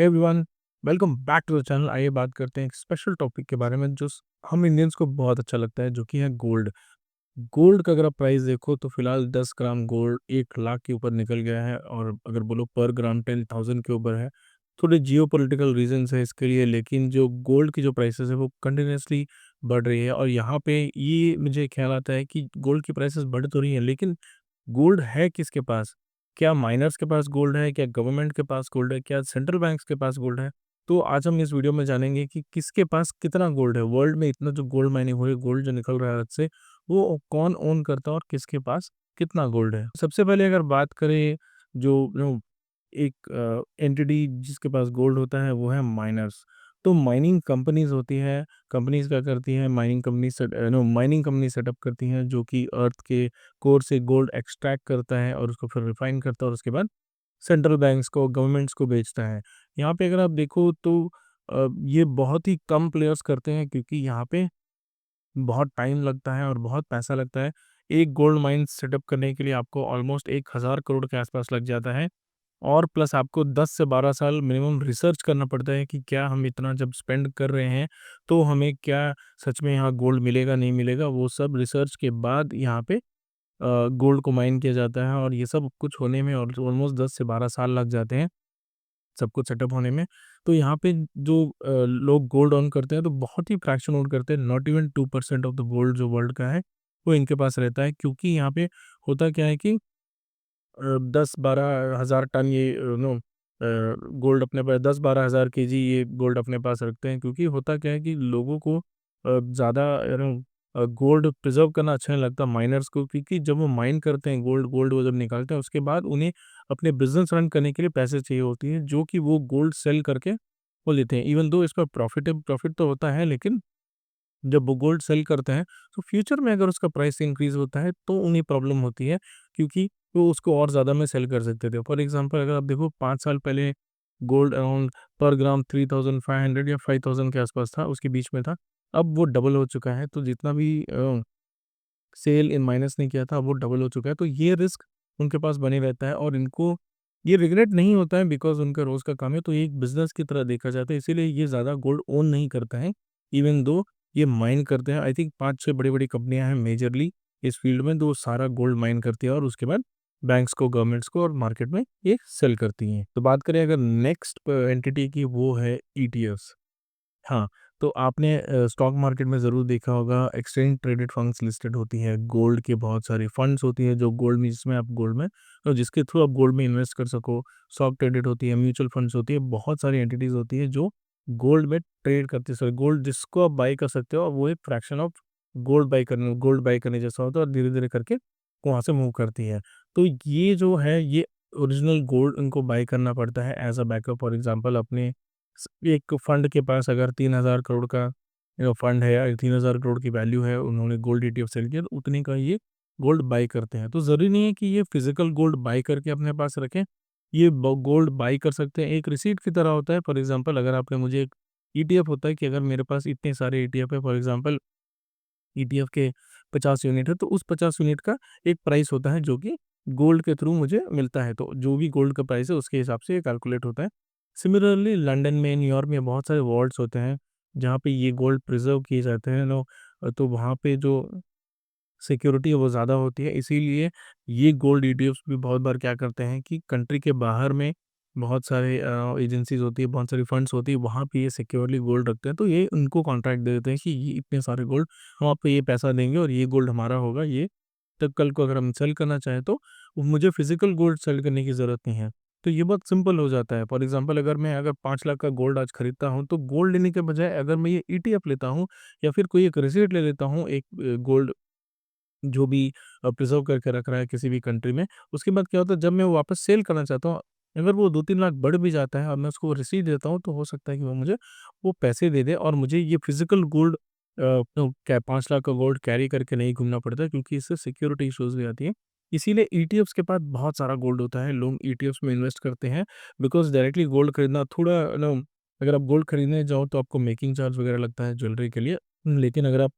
Everyone, welcome back to the channel. आइए बात करते हैं एक स्पेशल टॉपिक के बारे में जो हम इंडियंस को बहुत अच्छा लगता है, जो कि है गोल्ड। गोल्ड का अगर आप प्राइस देखो तो फिलहाल 10 ग्राम गोल्ड 1 लाख के ऊपर निकल गया है, और अगर बोलो पर ग्राम 10,000 के ऊपर है। थोड़े जियो पोलिटिकल रीजन्स है इसके लिए, लेकिन जो गोल्ड की जो प्राइसेस है वो कंटिन्यूसली बढ़ रही है। और यहाँ पे ये मुझे ख्याल आता है कि गोल्ड की प्राइसेस बढ़ तो रही है, लेकिन गोल्ड है किसके पास? क्या माइनर्स के पास गोल्ड है? क्या गवर्नमेंट के पास गोल्ड है? क्या सेंट्रल बैंक्स के पास गोल्ड है? तो आज हम इस वीडियो में जानेंगे कि किसके पास कितना गोल्ड है। वर्ल्ड में इतना जो गोल्ड माइनिंग हो रही है, गोल्ड जो निकल रहा है आज से, वो कौन ओन करता है और किसके पास कितना गोल्ड है। सबसे पहले अगर बात करें, जो एक एंटिटी जिसके पास गोल्ड होता है वो है माइनर्स। तो माइनिंग कंपनीज होती है। कंपनीज क्या करती हैं? माइनिंग कंपनी सेटअप करती हैं, जो कि अर्थ के कोर से गोल्ड एक्सट्रैक्ट करता है और उसको फिर रिफाइन करता है, और उसके बाद सेंट्रल बैंक्स को, गवर्नमेंट्स को बेचता है। यहाँ पे अगर आप देखो तो ये बहुत ही कम प्लेयर्स करते हैं, क्योंकि यहाँ पे बहुत टाइम लगता है और बहुत पैसा लगता है। एक गोल्ड माइन सेटअप करने के लिए आपको ऑलमोस्ट 1,000 करोड़ के आसपास लग जाता है, और प्लस आपको 10 से 12 साल मिनिमम रिसर्च करना पड़ता है कि क्या हम इतना जब स्पेंड कर रहे हैं, तो हमें क्या सच में यहाँ गोल्ड मिलेगा, नहीं मिलेगा। वो सब रिसर्च के बाद यहाँ पे गोल्ड को माइन किया जाता है, और ये सब कुछ होने में और ऑलमोस्ट 10 से 12 साल लग जाते हैं, सब कुछ सेटअप होने में। तो यहाँ पे जो लोग गोल्ड ऑन करते हैं तो बहुत ही फ्रैक्शन ओन करते हैं। Not even 2% of the gold जो वर्ल्ड का है वो इनके पास रहता है, क्योंकि यहाँ पे होता क्या है कि 10-12 हज़ार टन ये गोल्ड अपने पास, 10-12 हज़ार केजी ये गोल्ड अपने पास रखते हैं। क्योंकि होता क्या है कि लोगों को ज़्यादा गोल्ड प्रिजर्व करना अच्छा नहीं लगता माइनर्स को, क्योंकि जब वो माइन करते हैं गोल्ड गोल्ड वो जब निकालते हैं, उसके बाद उन्हें अपने बिजनेस रन करने के लिए पैसे चाहिए होती है, जो कि वो गोल्ड सेल करके वो लेते हैं। इवन दो इसका प्रॉफिट तो होता है, लेकिन जब वो गोल्ड सेल करते हैं तो फ्यूचर में अगर उसका प्राइस इंक्रीज होता है तो उन्हें प्रॉब्लम होती है, क्योंकि वो उसको और ज़्यादा में सेल कर सकते थे। फॉर एग्जांपल अगर आप देखो 5 साल पहले गोल्ड अराउंड पर ग्राम 3,500 या 5,000 के आसपास था, उसके बीच में था। अब वो डबल हो चुका है, तो जितना भी सेल इन माइनस ने किया था वो डबल हो चुका है। तो ये रिस्क उनके पास बने रहता है, और इनको ये रिग्रेट नहीं होता है, बिकॉज उनका रोज़ का काम है, तो ये एक बिजनेस की तरह देखा जाता है। इसीलिए ये ज़्यादा गोल्ड ओन नहीं करता है, इवन दो ये माइन करते हैं। आई थिंक 5-6 बड़ी-बड़ी कंपनियाँ हैं मेजरली इस फील्ड में, जो सारा गोल्ड माइन करती है और उसके बाद बैंक्स को, गवर्नमेंट्स को और मार्केट में ये सेल करती हैं। तो बात करें अगर नेक्स्ट एंटिटी की, वो है ईटीएफ्स। हाँ, तो आपने स्टॉक मार्केट में ज़रूर देखा होगा, एक्सचेंज ट्रेडेड फंड्स लिस्टेड होती हैं, गोल्ड के बहुत सारे फंड्स होती हैं, जो गोल्ड में, जिसमें आप गोल्ड में और जिसके थ्रू आप गोल्ड में इन्वेस्ट कर सको। स्टॉक ट्रेडेड होती है, म्यूचुअल फंड्स होती है, बहुत सारी एंटिटीज़ होती है जो गोल्ड में ट्रेड करती है। सॉरी, गोल्ड जिसको आप बाय कर सकते हो, और वो एक फ्रैक्शन ऑफ गोल्ड बाय करने जैसा होता है, और धीरे-धीरे करके वहाँ से मूव करती है। तो ये जो है, ये ओरिजिनल गोल्ड उनको बाय करना पड़ता है as a backup. For example अपने एक फंड के पास अगर 3,000 करोड़ का फंड है, या 3,000 करोड़ की वैल्यू है, उन्होंने गोल्ड ईटीएफ सेल किया, तो उतने का ये गोल्ड बाई करते हैं। तो ज़रूरी नहीं है कि ये फिजिकल गोल्ड बाई करके अपने पास रखें, ये गोल्ड बाई कर सकते हैं, एक रिसीट की तरह होता है। फॉर एग्जांपल अगर आपने मुझे एक ईटीएफ होता है कि अगर मेरे पास इतने सारे ईटीएफ है, फॉर एग्जांपल ईटीएफ के 50 यूनिट है, तो उस 50 यूनिट का एक प्राइस होता है, जो कि गोल्ड के थ्रू मुझे मिलता है। तो जो भी गोल्ड का प्राइस है उसके हिसाब से ये कैलकुलेट होता है। सिमिलरली लंदन में, न्यूयॉर्क में बहुत सारे वॉल्ट्स होते हैं, जहाँ पे ये गोल्ड प्रिज़र्व किए जाते हैं तो वहाँ पे जो सिक्योरिटी है वो ज़्यादा होती है। इसीलिए ये गोल्ड ईटीएफ्स भी बहुत बार क्या करते हैं कि कंट्री के बाहर में बहुत सारे एजेंसीज़ होती है, बहुत सारी फंड्स होती है, वहाँ पे ये सिक्योरली गोल्ड रखते हैं। तो ये उनको कॉन्ट्रैक्ट दे देते हैं कि ये इतने सारे गोल्ड हम आपको ये पैसा देंगे, और ये गोल्ड हमारा होगा। ये तब कल को अगर हम सेल करना चाहें तो मुझे फिज़िकल गोल्ड सेल करने की ज़रूरत नहीं है। तो ये बहुत सिंपल हो जाता है। फॉर एग्ज़ाम्पल अगर 5 लाख का गोल्ड आज खरीदता हूँ, तो गोल्ड लेने के बजाय अगर मैं ये ईटीएफ लेता हूँ, या फिर कोई एक रिसीट ले लेता हूँ, एक गोल्ड जो भी प्रिज़र्व करके रख रहा है किसी भी कंट्री में, उसके बाद क्या होता है, जब मैं वो वापस सेल करना चाहता हूँ, अगर वो 2-3 लाख बढ़ भी जाता है और मैं उसको रिसीट देता हूँ, तो हो सकता है कि वो मुझे वो पैसे दे दे, और मुझे ये फिज़िकल गोल्ड क्या 5 लाख का गोल्ड कैरी करके नहीं घूमना पड़ता है, क्योंकि इससे सिक्योरिटी इश्यूज़ भी आती हैं। इसीलिए ईटीएफ्स के पास बहुत सारा गोल्ड होता है, लोग ईटीएफ्स में इन्वेस्ट करते हैं, बिकॉज़ डायरेक्टली गोल्ड खरीदना थोड़ा अगर आप गोल्ड खरीदने जाओ तो आपको मेकिंग चार्ज वगैरह लगता है ज्वेलरी के लिए। लेकिन अगर आप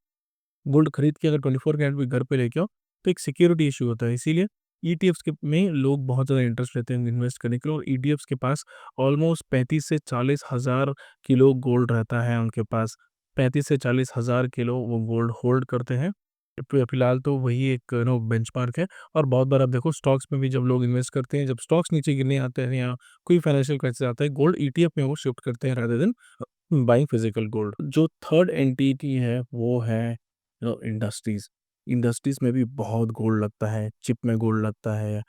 गोल्ड खरीद के अगर 24 कैरेट भी घर पे लेके आओ, तो एक सिक्योरिटी इश्यू होता है। इसीलिए ईटीएफ्स के में लोग बहुत ज़्यादा इंटरेस्ट लेते हैं इन्वेस्ट करने के लिए, और ईटीएफ्स के पास ऑलमोस्ट 35 से 40 हज़ार किलो गोल्ड रहता है उनके पास। 35 से 40 हज़ार किलो वो गोल्ड होल्ड करते हैं। फिलहाल तो वही एक बेंचमार्क है। और बहुत बार आप देखो स्टॉक्स में भी जब लोग इन्वेस्ट करते हैं, जब स्टॉक्स नीचे गिरने आते हैं या कोई फाइनेंशियल क्राइसिस आता है, गोल्ड ईटीएफ में वो शिफ्ट करते हैं rather than buying physical gold. जो थर्ड एंटिटी है वो है इंडस्ट्रीज। इंडस्ट्रीज में भी बहुत गोल्ड लगता है, चिप में गोल्ड लगता है,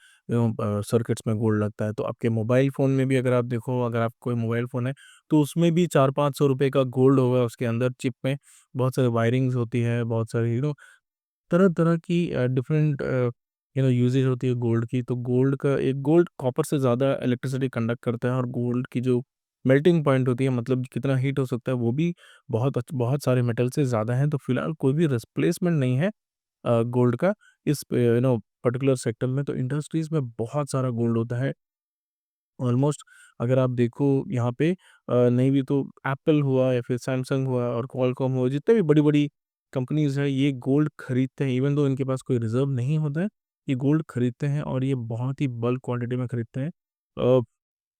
सर्किट्स में गोल्ड लगता है। तो आपके मोबाइल फ़ोन में भी अगर आप देखो, अगर आप कोई मोबाइल फ़ोन है तो उसमें भी 400-500 रुपए का गोल्ड होगा उसके अंदर, चिप में बहुत सारी वायरिंग्स होती है, बहुत सारी तरह-तरह की डिफरेंट यूसेज होती है गोल्ड की। तो गोल्ड का एक गोल्ड कॉपर से ज़्यादा इलेक्ट्रिसिटी कंडक्ट करता है, और गोल्ड की जो मेल्टिंग पॉइंट होती है, मतलब कितना हीट हो सकता है, वो भी बहुत सारे मेटल से ज़्यादा है। तो फिलहाल कोई भी रिप्लेसमेंट नहीं है गोल्ड का इस पर्टिकुलर सेक्टर में। तो इंडस्ट्रीज़ में बहुत सारा गोल्ड होता है। ऑलमोस्ट अगर आप देखो यहाँ पे नहीं भी तो एप्पल हुआ या फिर सैमसंग हुआ और क्वालकॉम हुआ, जितने भी बड़ी-बड़ी कंपनीज़ हैं, ये गोल्ड खरीदते हैं। इवन दो इनके पास कोई रिज़र्व नहीं होता है, ये गोल्ड खरीदते हैं और ये बहुत ही बल्क क्वांटिटी में खरीदते हैं। अ,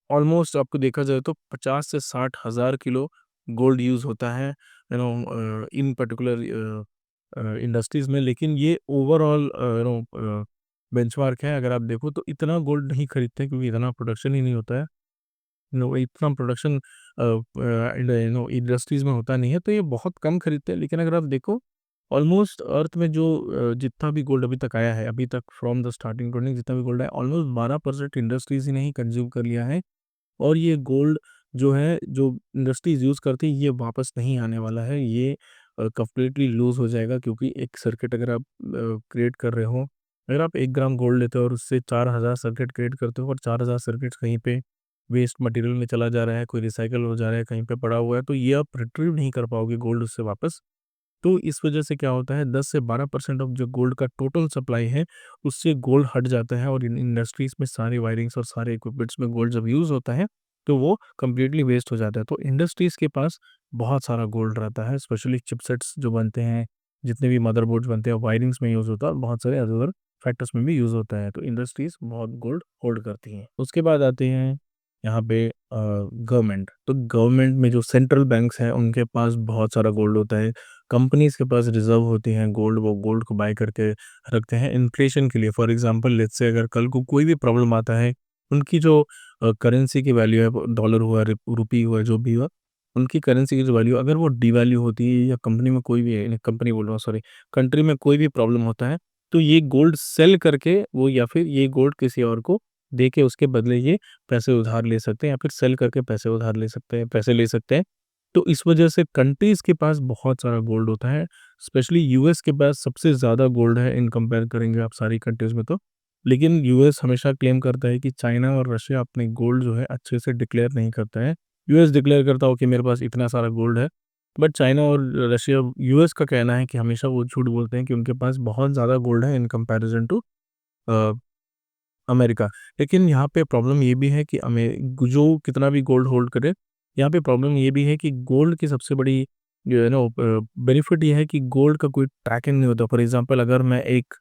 ऑलमोस्ट आपको देखा जाए तो 50 से 60 हज़ार किलो गोल्ड यूज़ होता है इन पर्टिकुलर इंडस्ट्रीज़ में। लेकिन ये ओवरऑल बेंचमार्क है। अगर आप देखो तो इतना गोल्ड नहीं खरीदते, क्योंकि इतना प्रोडक्शन ही नहीं होता है। इतना प्रोडक्शन इंडस्ट्रीज़ में होता नहीं है, तो ये बहुत कम खरीदते हैं। लेकिन अगर आप देखो ऑलमोस्ट अर्थ में जो जितना भी गोल्ड अभी तक आया है, अभी तक from the starting to ending जितना भी गोल्ड आया, ऑलमोस्ट 12% इंडस्ट्रीज़ ही ने ही कंज़्यूम कर लिया है। और ये गोल्ड जो है, जो इंडस्ट्रीज़ यूज़ करती है, ये वापस नहीं आने वाला है। ये कंप्लीटली लूज़ हो जाएगा, क्योंकि एक सर्किट अगर आप क्रिएट कर रहे हो, अगर आप 1 ग्राम गोल्ड लेते हो और उससे 4000 सर्किट क्रिएट करते हो, और 4000 सर्किट्स कहीं पे वेस्ट मटेरियल में चला जा रहा है, कोई रिसाइकिल हो जा रहा है, कहीं पे पड़ा हुआ है, तो ये आप रिट्रीव नहीं कर पाओगे गोल्ड उससे वापस। तो इस वजह से क्या होता है, 10 से 12% ऑफ जो गोल्ड का टोटल सप्लाई है, उससे गोल्ड हट जाता है। और इन इंडस्ट्रीज़ में सारी वायरिंग्स और सारे इक्विपमेंट्स में गोल्ड जब यूज़ होता है, तो वो कंप्लीटली वेस्ट हो जाता है। तो इंडस्ट्रीज़ के पास बहुत सारा गोल्ड रहता है, स्पेशली चिपसेट्स जो बनते हैं, जितने भी मदरबोर्ड्स बनते हैं, वायरिंग्स में यूज़ होता है, और बहुत सारे अदर फैक्टर्स में भी यूज़ होता है। तो इंडस्ट्रीज़ बहुत गोल्ड होल्ड करती हैं। उसके बाद आते हैं यहाँ पे गवर्नमेंट। तो गवर्नमेंट में जो सेंट्रल बैंक्स हैं, उनके पास बहुत सारा गोल्ड होता है। कंपनीज़ के पास रिज़र्व होती हैं गोल्ड, वो गोल्ड को बाय करके रखते हैं इन्फ्लेशन के लिए। फॉर एग्ज़ाम्पल लेट्स से अगर कल को कोई भी प्रॉब्लम आता है, उनकी जो करेंसी की वैल्यू है, वो डॉलर हुआ, रुपी हुआ, जो भी हुआ, उनकी करेंसी की जो वैल्यू अगर वो डिवैल्यू होती है, या कंपनी में कोई भी कंपनी बोल रहा हूँ सॉरी, कंट्री में कोई भी प्रॉब्लम होता है, तो ये गोल्ड सेल करके वो, या फिर ये गोल्ड किसी और को दे के उसके बदले ये पैसे उधार ले सकते हैं, या फिर सेल करके पैसे उधार ले सकते हैं, पैसे ले सकते हैं। तो इस वजह से कंट्रीज़ के पास बहुत सारा गोल्ड होता है। स्पेशली यूएस के पास सबसे ज़्यादा गोल्ड है इन कंपेयर करेंगे आप सारी कंट्रीज़ में तो। लेकिन यूएस हमेशा क्लेम करता है कि चाइना और रशिया अपने गोल्ड जो है अच्छे से डिक्लेयर नहीं करता है। यूएस डिक्लेयर करता हो कि मेरे पास इतना सारा गोल्ड है, बट चाइना और रशिया, यूएस का कहना है कि हमेशा वो झूठ बोलते हैं कि उनके पास बहुत ज़्यादा गोल्ड है in comparison to a America. लेकिन यहाँ पे प्रॉब्लम ये भी है कि जो कितना भी गोल्ड होल्ड करे, यहाँ पे प्रॉब्लम ये भी है कि गोल्ड की सबसे बड़ी बेनिफिट ये है कि गोल्ड का कोई ट्रैकिंग नहीं होता। फॉर एग्ज़ाम्पल अगर मैं एक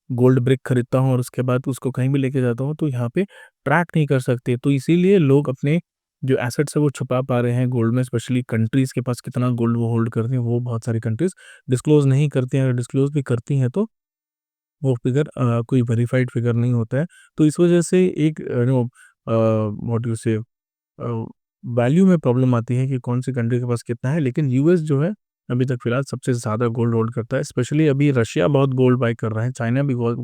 गोल्ड ब्रिक खरीदता हूँ और उसके बाद उसको कहीं भी लेके जाता हूँ, तो यहाँ पे ट्रैक नहीं कर सकते। तो इसीलिए लोग अपने जो एसेट्स है वो छुपा पा रहे हैं गोल्ड में। स्पेशली कंट्रीज़ के पास कितना गोल्ड वो होल्ड करती हैं, वो बहुत सारी कंट्रीज़ डिस्क्लोज़ नहीं करती हैं। अगर डिस्क्लोज़ भी करती हैं तो वो फिगर कोई वेरिफाइड फिगर नहीं होता है। तो इस वजह से एक व्हाट यू से वैल्यू में प्रॉब्लम आती है कि कौन-सी कंट्री के पास कितना है। लेकिन यूएस जो है, अभी तक फ़िलहाल सबसे ज़्यादा गोल्ड होल्ड करता है। स्पेशली अभी रशिया बहुत गोल्ड बाय कर रहा है, चाइना भी बहुत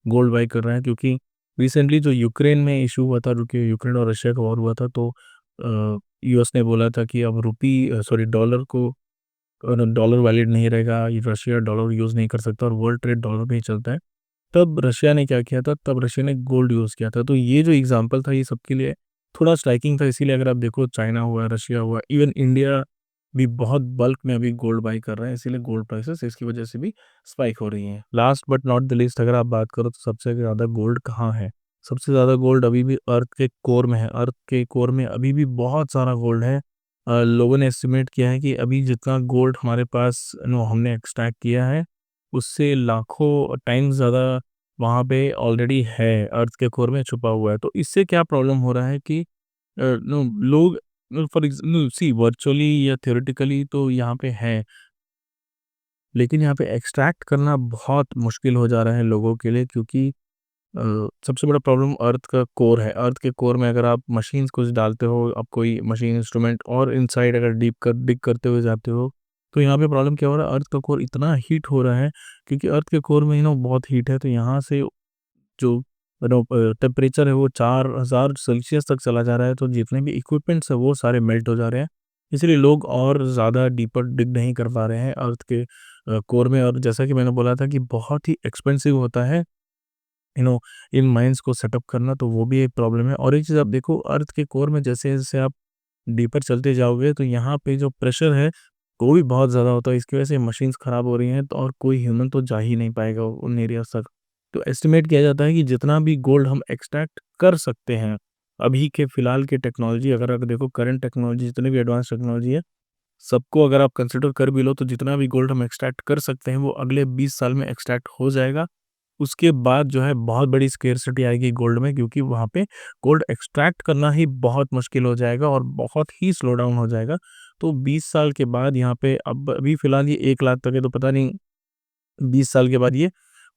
गोल्ड बाय कर रहा है, क्योंकि रिसेंटली जो यूक्रेन में इश्यू हुआ था, रुकिए, यूक्रेन और रशिया का वॉर हुआ था, तो यूएस ने बोला था कि अब सॉरी डॉलर को डॉलर वैलिड नहीं रहेगा, ये रशिया डॉलर यूज़ नहीं कर सकता और वर्ल्ड ट्रेड डॉलर पे ही चलता है। तब रशिया ने क्या किया था, तब रशिया ने गोल्ड यूज़ किया था। तो ये जो एग्ज़ाम्पल था, ये सबके लिए थोड़ा स्ट्राइकिंग था। इसीलिए अगर आप देखो चाइना हुआ, रशिया हुआ, इवन इंडिया भी बहुत बल्क में अभी गोल्ड बाय कर रहे हैं। इसीलिए गोल्ड प्राइसेस इसकी वजह से भी स्पाइक हो रही हैं। Last but not the least अगर आप बात करो तो सबसे ज़्यादा गोल्ड कहाँ है? सबसे ज़्यादा गोल्ड अभी भी अर्थ के कोर में है। अर्थ के कोर में अभी भी बहुत सारा गोल्ड है। लोगों ने एस्टिमेट किया है कि अभी जितना गोल्ड हमारे पास हमने एक्सट्रैक्ट किया है, उससे लाखों टाइम्स ज़्यादा वहाँ पे ऑलरेडी है, अर्थ के कोर में छुपा हुआ है। तो इससे क्या प्रॉब्लम हो रहा है कि नो लोग फॉर नो सी वर्चुअली या थ्योरेटिकली तो यहाँ पे है, लेकिन यहाँ पे एक्सट्रैक्ट करना बहुत मुश्किल हो जा रहा है लोगों के लिए, क्योंकि सबसे बड़ा प्रॉब्लम अर्थ का कोर है। अर्थ के कोर में अगर आप मशीन्स कुछ डालते हो, आप कोई मशीन इंस्ट्रूमेंट और इनसाइड अगर डिग करते हुए जाते हो, तो यहाँ पे प्रॉब्लम क्या हो रहा है, अर्थ का कोर इतना हीट हो रहा है, क्योंकि अर्थ के कोर में बहुत हीट है, तो यहाँ से जो टेम्परेचर है वो 4000 सेल्सियस तक चला जा रहा है, तो जितने भी इक्विपमेंट्स हैं वो सारे मेल्ट हो जा रहे हैं। इसलिए लोग और ज़्यादा डीपर डिग नहीं कर पा रहे हैं अर्थ के कोर में, और जैसा कि मैंने बोला था कि बहुत ही एक्सपेंसिव होता है यू नो इन माइंस को सेटअप करना, तो वो भी एक प्रॉब्लम है। और एक चीज़ आप देखो, अर्थ के कोर में जैसे-जैसे आप डीपर चलते जाओगे, तो यहाँ पे जो प्रेशर है वो भी बहुत ज़्यादा होता है। इसकी वजह से मशीन्स ख़राब हो रही हैं, तो और कोई ह्यूमन तो जा ही नहीं पाएगा उन एरियाज़ तक। तो एस्टिमेट किया जाता है कि जितना भी गोल्ड हम एक्सट्रैक्ट कर सकते हैं, अभी के फ़िलहाल की टेक्नोलॉजी, अगर आप देखो करंट टेक्नोलॉजी जितनी भी एडवांस टेक्नोलॉजी है, सबको अगर आप कंसिडर कर भी लो, तो जितना भी गोल्ड हम एक्सट्रैक्ट कर सकते हैं वो अगले 20 साल में एक्सट्रैक्ट हो जाएगा। उसके बाद जो है बहुत बड़ी स्केर्सिटी आएगी गोल्ड में, क्योंकि वहाँ पे गोल्ड एक्सट्रैक्ट करना ही बहुत मुश्किल हो जाएगा और बहुत ही स्लो डाउन हो जाएगा। तो 20 साल के बाद यहाँ पे, अब अभी फ़िलहाल ये 1 लाख तक है, तो पता नहीं 20 साल के बाद ये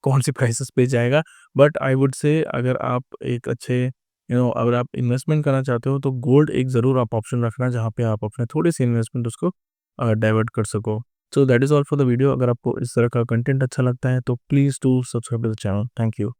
कौन-सी प्राइसेज़ पे जाएगा। बट आई वुड से, अगर आप एक अच्छे अगर आप इन्वेस्टमेंट करना चाहते हो, तो गोल्ड एक ज़रूर आप ऑप्शन रखना, जहाँ पे आप अपने थोड़े-से इन्वेस्टमेंट उसको डाइवर्ट कर सको। So that is all for the video. अगर आपको इस तरह का कंटेंट अच्छा लगता है, तो please do subscribe to the channel. Thank you.